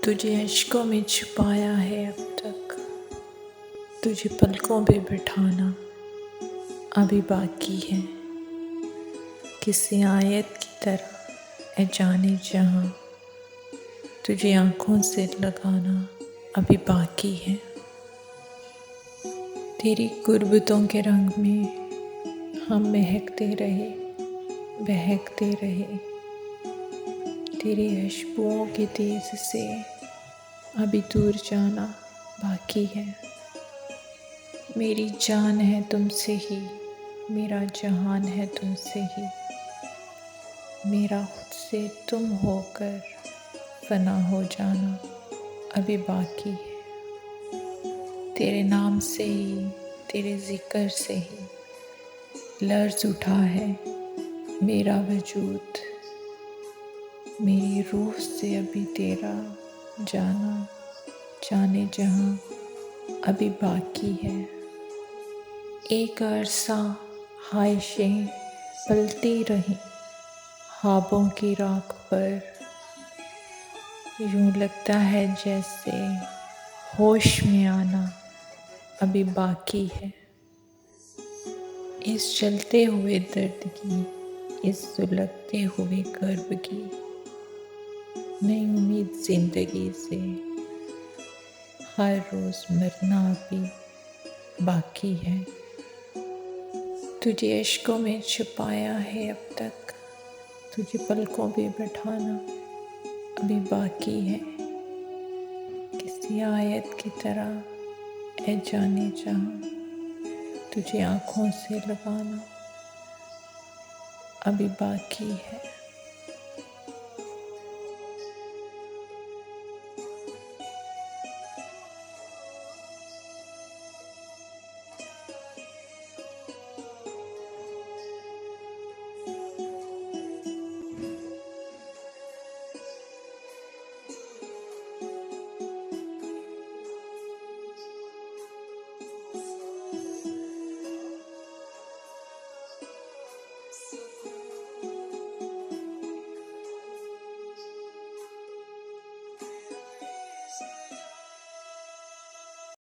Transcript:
तुझे अश्कों में छुपाया है अब तक, तुझे पलकों पे बिठाना अभी बाकी है। किसी आयत की तरह ए जाने जहां, तुझे आँखों से लगाना अभी बाकी है। तेरी गुर्बतों के रंग में हम महकते रहे, बहकते रहे। तेरी खुशबुओं के तेज से अभी दूर जाना बाकी है। मेरी जान है तुमसे ही, मेरा जहान है तुमसे ही, मेरा खुद से तुम होकर फना हो जाना अभी बाकी है। तेरे नाम से ही, तेरे जिक्र से ही लर्ज़ उठा है मेरा वजूद। मेरी रूह से अभी तेरा जाना जाने जहां अभी बाकी है। एक अरसा ख्वाहिशें पलती रहीं ख्वाबों की राख पर, यूं लगता है जैसे होश में आना अभी बाकी है। इस चलते हुए दर्द की, इस सुलगते हुए कर्ब की नई उम्मीद जिंदगी से हर रोज मरना अभी बाकी है। तुझे अश्कों में छुपाया है अब तक, तुझे पलकों पे बैठाना अभी बाकी है। किसी आयत की तरह ए जाने जहां, तुझे आँखों से लगाना अभी बाकी है।